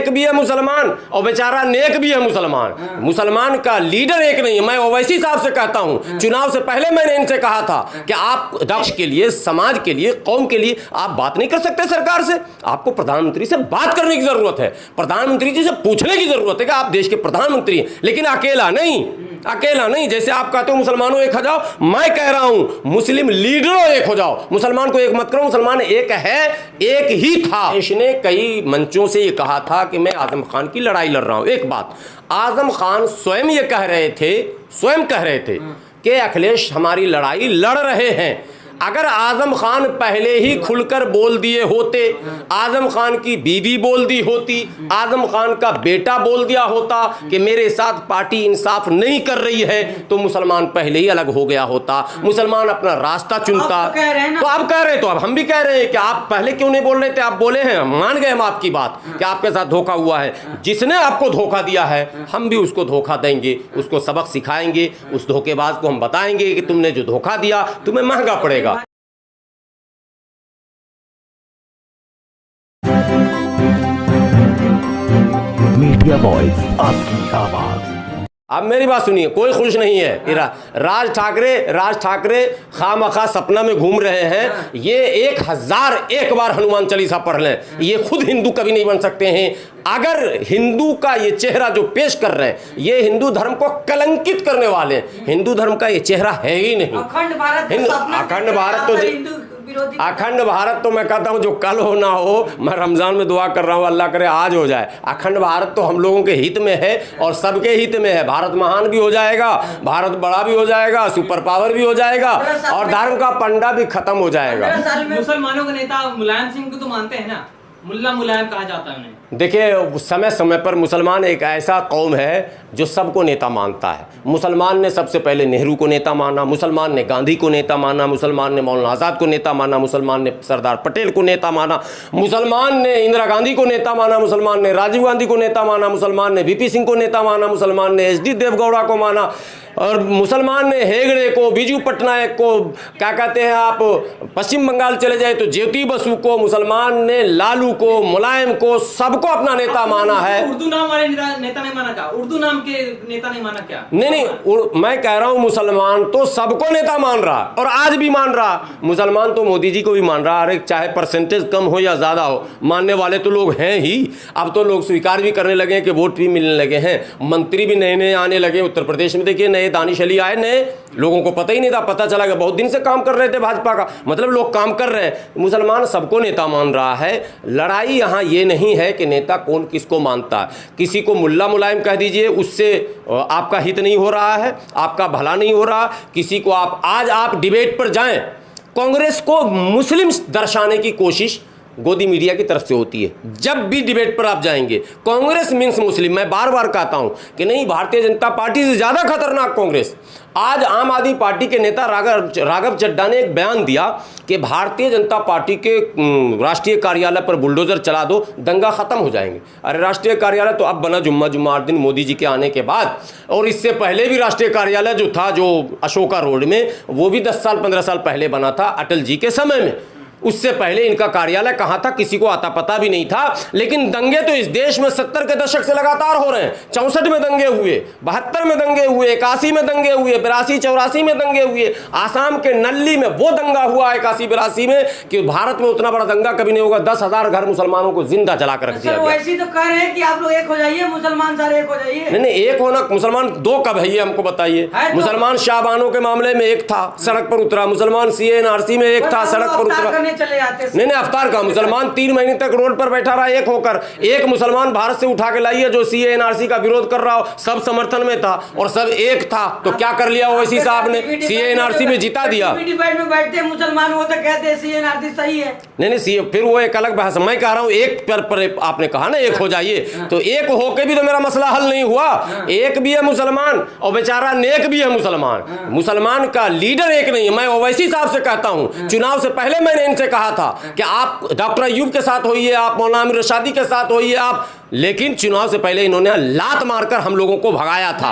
एक भी है मुसलमान और बेचारा नेक भी है मुसलमान। मुसलमान का लीडर एक नहीं है। मैं ओवैसी साहब से कहता हूं, चुनाव से पहले मैंने इनसे कहा था कि आप देश के लिए, समाज के लिए, कौम के लिए आप बात नहीं कर सकते सरकार से। आपको प्रधानमंत्री से बात करने की जरूरत है, प्रधानमंत्री जी से पूछने की जरूरत है कि आप देश के प्रधानमंत्री हैं, लेकिन अकेला नहीं। जैसे आप कहते हो मुसलमानों एक हो जाओ, मैं कह रहा हूं मुस्लिम लीडरों एक हो जाओ। मुसलमान को एक मत करो, मुसलमान एक है, एक ही था। इसने कई मंचों से ये कहा था कि मैं आजम खान की लड़ाई लड़ रहा हूं। एक बात, आजम खान स्वयं ये कह रहे थे कि अखिलेश हमारी लड़ाई लड़ रहे हैं। अगर आजम खान पहले ही खुलकर बोल दिए होते, आजम खान की बीवी बोल दी होती, आजम खान का बेटा बोल दिया होता कि मेरे साथ पार्टी इंसाफ नहीं कर रही है, तो मुसलमान पहले ही अलग हो गया होता, मुसलमान अपना रास्ता चुनता। तो आप कह रहे, तो अब हम भी कह रहे हैं कि आप पहले क्यों नहीं बोल रहे थे? आप बोले हैं, मान गए हम आपकी बात कि आपके साथ धोखा हुआ है। जिसने आपको धोखा दिया है, हम भी उसको धोखा देंगे, उसको सबक सिखाएंगे, उस धोखेबाज को हम बताएंगे कि तुमने जो धोखा दिया तुम्हें महंगा पड़ेगा। मीडिया वॉइस, आपकी आवाज। अब मेरी बात सुनिए, कोई खुश नहीं है। राज ठाकरे खामखा सपना में घूम रहे हैं। ये 1001 बार हनुमान चालीसा पढ़ लें, ये खुद हिंदू कभी नहीं बन सकते हैं। अगर हिंदू का ये चेहरा जो पेश कर रहे हैं, ये हिंदू धर्म को कलंकित करने वाले हैं। हिंदू धर्म का ये चेहरा है ही नहीं। अखंड भारत तो मैं कहता हूं जो कल हो ना हो, मैं रमजान में दुआ कर रहा हूं अल्लाह करे आज हो जाए। अखंड भारत तो हम लोगों के हित में है और सबके हित में है। भारत महान भी हो जाएगा, भारत बड़ा भी हो जाएगा, सुपर पावर भी हो जाएगा और धर्म का पंडा भी खत्म हो जाएगा। मुसलमानों का नेता मुलायम सिंह को तो मानते हैं ना, मुल्ला मुलायम कहा जाता है उन्हें। देखिए, समय समय पर मुसलमान एक ऐसा कौम है जो सबको नेता मानता है। मुसलमान ने सबसे पहले नेहरू को नेता माना, मुसलमान ने गांधी को नेता माना, मुसलमान ने मौलाना आज़ाद को नेता माना, मुसलमान ने सरदार पटेल को नेता माना, मुसलमान ने इंदिरा गांधी को नेता माना, मुसलमान ने राजीव गांधी को नेता माना, मुसलमान ने वीपी सिंह को नेता माना, मुसलमान ने एच डी देवगौड़ा को माना और मुसलमान ने हेगड़े को, बिजू पटनायक को, क्या कहते हैं आप पश्चिम बंगाल चले जाए तो ज्योति बसु को, मुसलमान ने लालू को, मुलायम को, सबको अपना नेता माना है। उर्दू नाम वाले नेता नहीं माना क्या? उर्दू नाम के नेता नहीं माना क्या? नहीं, मैं कह रहा हूं मुसलमान तो सबको नेता मान रहा और आज भी मान रहा। मुसलमान तो मोदी जी को भी मान रहा। अरे चाहे परसेंटेज कम हो या ज्यादा हो, मानने वाले तो लोग हैं ही। अब तो लोग स्वीकार भी करने लगे कि वोट भी मिलने लगे हैं, मंत्री भी नए नए आने लगे। उत्तर प्रदेश में देखिए नए दानिश अली आए, नए, लोगों को पता ही नहीं था, पता चला कि बहुत दिन से काम कर रहे थे भाजपा का, मतलब लोग काम कर रहे हैं। मुसलमान सबको नेता मान रहा है। लड़ाई यहाँ ये नहीं है कि नेता कौन किसको मानता है। किसी को मुल्ला मुलायम कह दीजिए, उससे आपका हित नहीं हो रहा है, आपका भला नहीं हो रहा। किसी को आप डिबेट पर जाएं, कांग्रेस को मुस्लिम दर्शाने की कोशिश गोदी मीडिया की तरफ से होती है। जब भी डिबेट पर आप जाएंगे, कांग्रेस मीन्स मुस्लिम। मैं बार बार कहता हूं कि नहीं, भारतीय जनता पार्टी से ज्यादा खतरनाक कांग्रेस। आज आम आदमी पार्टी के नेता राघव चड्ढा ने एक बयान दिया कि भारतीय जनता पार्टी के राष्ट्रीय कार्यालय पर बुलडोजर चला दो, दंगा खत्म हो जाएंगे। अरे राष्ट्रीय कार्यालय तो अब बना जुम्मा दिन मोदी जी के आने के बाद, और इससे पहले भी राष्ट्रीय कार्यालय जो था, जो अशोका रोड में, वो भी 10 साल 15 साल पहले बना था अटल जी के समय में। उससे पहले इनका कार्यालय कहाँ था किसी को आता पता भी नहीं था। लेकिन दंगे तो इस देश में 70 के दशक से लगातार हो रहे हैं। 64 में दंगे हुए, 72 में दंगे हुए, 81 में दंगे हुए, 82 84 में दंगे हुए। आसाम के नल्ली में वो दंगा हुआ 81 82 में कि भारत में उतना बड़ा दंगा कभी नहीं होगा। 10,000 घर मुसलमानों को जिंदा जला कर रख दिया गया। वैसे तो कह रहे हैं कि आप लोग एक हो जाइए, मुसलमान सारे एक हो जाइए। नहीं, एक होना, मुसलमान दो कब है ये हमको बताइए। मुसलमान शाहबानों के मामले में एक था, सड़क पर उतरा। मुसलमान CA/NRC में एक था, सड़क पर उतरा। चले जाते नहीं, अफ्तार का मुसलमान 3 महीने तक रोड पर बैठा रहा एक होकर। एक मुसलमान भारत से उठा के लाइए जो CA/NRC का विरोध कर रहा हो, सब समर्थन में था और सब एक था। तो क्या कर लिया ओवैसी साहब ने? CA/NRC में जिता दिया। डिबेट में बैठते मुसलमान हो तो कहते हैं CA/NRC सही है। नहीं, फिर वो एक अलग बहस। मैं कह रहा हूं एक पर आपने कहा ना एक हो जाइए, तो एक होके भी तो मेरा मसला हल नहीं हुआ। एक भी है मुसलमान और बेचारा नेक भी है मुसलमान। मुसलमान का लीडर एक नहीं है। मैं ओवैसी साहब से कहता हूं, चुनाव से पहले मैंने इनसे कहा था कि आप डॉक्टर अयूब के साथ होइए, आप मौलाना आमिर रशादी के साथ होइए, आप लेकिन चुनाव से पहले इन्होंने लात मारकर हम लोगों को भगाया था।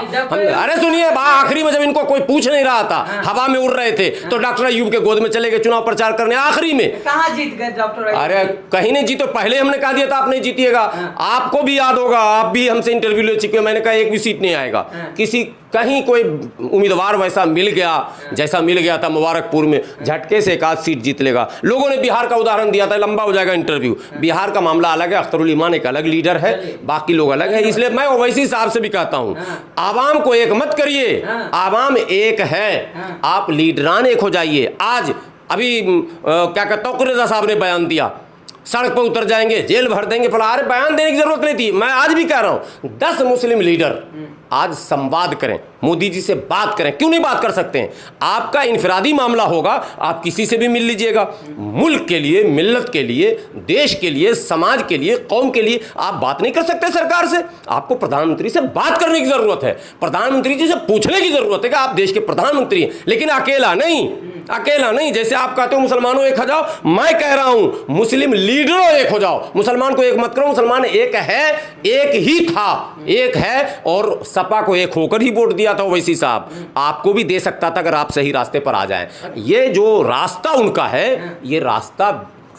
अरे सुनिए, आखिरी में जब इनको कोई पूछ नहीं रहा था, हवा में उड़ रहे थे, तो डॉक्टर अयूब के गोद में चले गए चुनाव प्रचार करने आखिरी में। कहाँ जीत गए डॉक्टर अयूब? अरे कहीं नहीं जीतो, पहले हमने कहा दिया था आप नहीं जीतिएगा। आपको भी याद होगा, आप भी हमसे इंटरव्यू ले चुके, मैंने कहा एक भी सीट नहीं आएगा। किसी कहीं कोई उम्मीदवार वैसा मिल गया जैसा मिल गया था मुबारकपुर में, झटके से एक आध सीट जीत लेगा। लोगों ने बिहार का उदाहरण दिया था, लंबा हो जाएगा इंटरव्यू। बिहार का मामला अलग है, अख्तरुल ईमान एक अलग लीडर है, बाकी लोग अलग है। इसलिए मैं ओवैसी साहब से भी कहता हूं, आवाम को एक मत करिए, आवाम एक है, आप लीडरान एक हो जाइए। आज अभी क्या कहता हूं, कुरेजा साहब ने बयान दिया, सड़क पर उतर जाएंगे, जेल भर देंगे, फला। अरे बयान देने की जरूरत नहीं थी। मैं आज भी कह रहा हूं, 10 मुस्लिम लीडर आज संवाद करें, मोदी जी से बात करें। क्यों नहीं बात कर सकते हैं? आपका इनफरादी मामला होगा, आप किसी से भी मिल लीजिएगा। मुल्क के लिए, मिल्लत के लिए, देश के लिए, समाज के लिए, कौम के लिए आप बात नहीं कर सकते सरकार से? आपको प्रधानमंत्री से बात करने की जरूरत है, प्रधानमंत्री जी से पूछने की जरूरत है कि आप देश के प्रधानमंत्री हैं, लेकिन अकेला नहीं। अकेला नहीं, जैसे आप कहते हो मुसलमानों एक हो जाओ, मैं कह रहा हूं मुस्लिम लीडरों एक हो जाओ। मुसलमान को एक मत करो, मुसलमान एक है, एक ही था, एक है, और सपा को एक होकर ही वोट दिया था ओवैसी साहब। आपको भी दे सकता था अगर आप सही रास्ते पर आ जाएं। ये जो रास्ता उनका है, ये रास्ता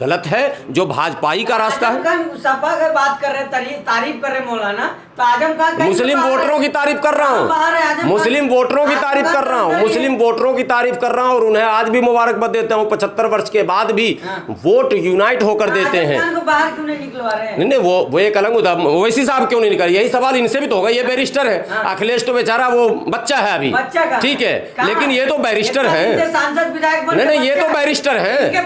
गलत है, जो भाजपाई का रास्ता है। सपा की बात कर रहे, तारीफ कर रहे मौलाना, तो आजम खान मुस्लिम वोटरों की तारीफ कर रहा हूँ, मुस्लिम वोटरों की तारीफ कर रहा हूँ, मुस्लिम वोटरों की तारीफ कर रहा हूँ, और उन्हें आज भी मुबारकबाद देता हूँ। 75 वर्ष के बाद भी वोट यूनाइट होकर देते हैं। बाहर क्यों नहीं निकलवा रहे हैं? नहीं, वो एक अलग मुद्दा। ओवैसी साहब क्यों नहीं निकल, यही सवाल इनसे भी तो होगा। ये बैरिस्टर है, अखिलेश तो बेचारा वो बच्चा है अभी, ठीक है, लेकिन ये तो बैरिस्टर है। सांसद विधायक नहीं, ये तो बैरिस्टर है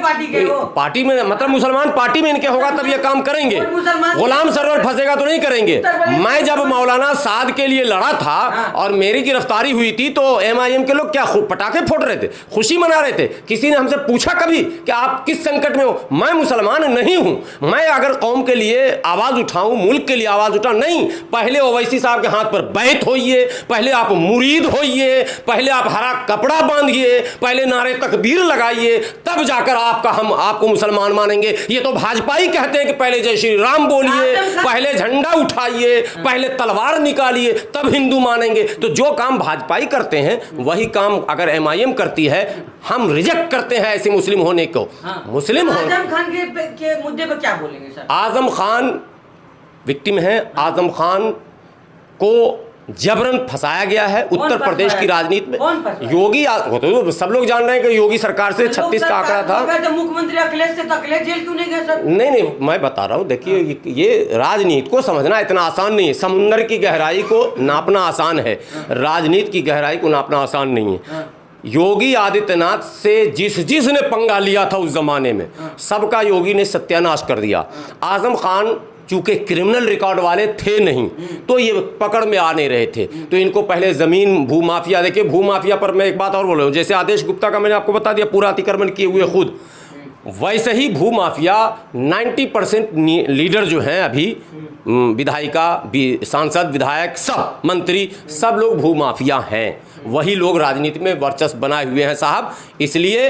पार्टी में, मतलब मुसलमान पार्टी में इनके होगा तब ये काम करेंगे। गुलाम सरवर फंसेगा तो नहीं करेंगे। मैं जब मौलाना साद के लिए लड़ा था और मेरी गिरफ्तारी हुई थी, तो MIM के लोग क्या पटाखे फोड़ रहे थे, खुशी मना रहे थे? किसी ने हमसे पूछा कभी कि आप किस संकट में हो? मैं मुसलमान नहीं हूं। मैं अगर कौम के लिए आवाज उठाऊं, मुल्क के लिए आवाज उठाऊं, नहीं, पहले ओवैसी साहब के हाथ पर बैत होइए, पहले आप मुरीद होइए, पहले आप हरा कपड़ा बांधिए, पहले नारे तकबीर लगाइए, तब जाकर हम आपको मुसलमान मानेंगे। ये तो भाजपाई कहते हैं कि पहले जय श्री राम बोलिए, पहले झंडा उठाइए, पहले तलवार निकालिए, तब हिंदू मानेंगे। तो जो काम भाजपाई करते हैं वही काम अगर MIM करती है, हम रिजेक्ट करते हैं ऐसे मुस्लिम होने को। मुस्लिम हो, आजम खान के मुद्दे पर क्या बोलेंगे सर? आजम खान विक्टिम है, आजम खान को जबरन फंसाया गया है उत्तर प्रदेश की राजनीति में। योगी, तो सब लोग जान रहे हैं कि योगी सरकार से 36 का आंकड़ा था। मुख्यमंत्री अखिलेश से, तो अखिलेश जेल क्यों नहीं गए सर? नहीं, मैं बता रहा हूँ, देखिए, ये राजनीति को समझना इतना आसान नहीं है। समुद्र की गहराई को नापना आसान है, राजनीति की गहराई को नापना आसान नहीं है। योगी आदित्यनाथ से जिसने पंगा लिया था उस जमाने में, सबका योगी ने सत्यानाश कर दिया। आजम खान चूंकि क्रिमिनल रिकॉर्ड वाले थे नहीं, तो ये पकड़ में आ नहीं रहे थे, तो इनको पहले जमीन भूमाफिया, देखिए भूमाफिया पर मैं एक बात और बोल रहा हूँ, जैसे आदेश गुप्ता का मैंने आपको बता दिया पूरा अतिक्रमण किए हुए खुद, वैसे ही भूमाफिया 90% लीडर जो हैं अभी, विधायिका, सांसद, विधायक, सब मंत्री, सब लोग भूमाफिया हैं। वही लोग राजनीति में वर्चस्व बनाए हुए हैं साहब। इसलिए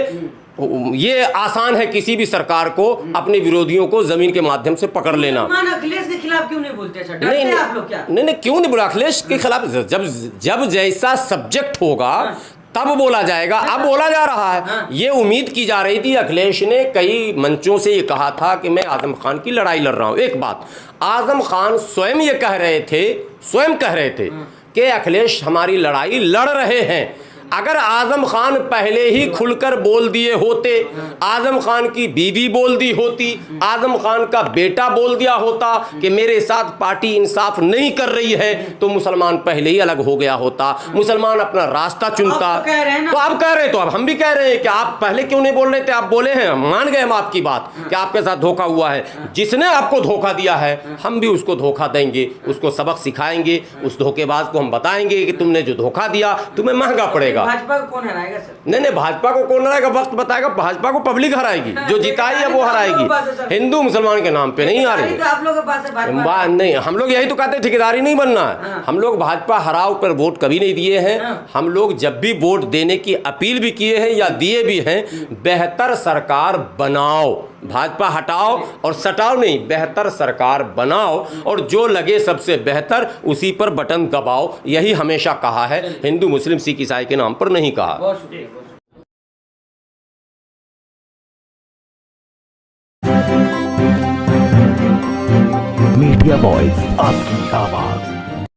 ये आसान है किसी भी सरकार को अपने विरोधियों को जमीन के माध्यम से पकड़ लेना। अखिलेश के खिलाफ क्यों नहीं बोलते सर? डरते हैं आप लोग क्या? नहीं, क्यों नहीं बोला अखिलेश के खिलाफ? जब जैसा सब्जेक्ट होगा तब बोला जाएगा। अब बोला जा रहा है। ये उम्मीद की जा रही थी, अखिलेश ने कई मंचों से ये कहा था कि मैं आजम खान की लड़ाई लड़ रहा हूं। एक बात, आजम खान स्वयं ये कह रहे थे कि अखिलेश हमारी लड़ाई लड़ रहे हैं। अगर आजम खान पहले ही खुलकर बोल दिए होते, आजम खान की बीवी बोल दी होती, आजम खान का बेटा बोल दिया होता कि मेरे साथ पार्टी इंसाफ नहीं कर रही है, तो मुसलमान पहले ही अलग हो गया होता, मुसलमान अपना रास्ता चुनता। तो आप कह रहे, तो अब हम भी कह रहे हैं कि आप पहले क्यों नहीं बोल रहे थे? आप बोले हैं, मान गए हम आपकी बात कि आपके साथ धोखा हुआ है। जिसने आपको धोखा दिया है, हम भी उसको धोखा देंगे, उसको सबक सिखाएंगे, उस धोखेबाज को हम बताएंगे कि तुमने जो धोखा दिया तुम्हें महंगा पड़ेगा। भाजपा को कौन हराएगा सर? नहीं, भाजपा को कौन हराएगा वक्त बताएगा। भाजपा को पब्लिक हराएगी, जो जिताई है वो हराएगी। हिंदू मुसलमान के नाम पे नहीं आ रही है। आप लोगों के पास है नहीं, हम लोग यही तो कहते हैं ठेकेदारी नहीं बनना है। हम लोग भाजपा हराओ पर वोट कभी नहीं दिए हैं। हम लोग जब भी वोट देने की अपील भी किए हैं या दिए भी हैं, बेहतर सरकार बनाओ, भाजपा हटाओ और सटाओ नहीं, बेहतर सरकार बनाओ और जो लगे सबसे बेहतर उसी पर बटन दबाओ। यही हमेशा कहा है, हिंदू मुस्लिम सिख ईसाई के नाम पर नहीं कहा। बहुत शुक्रिया, बहुत शुक्रिया। मीडिया वॉइस, आपकी आवाज।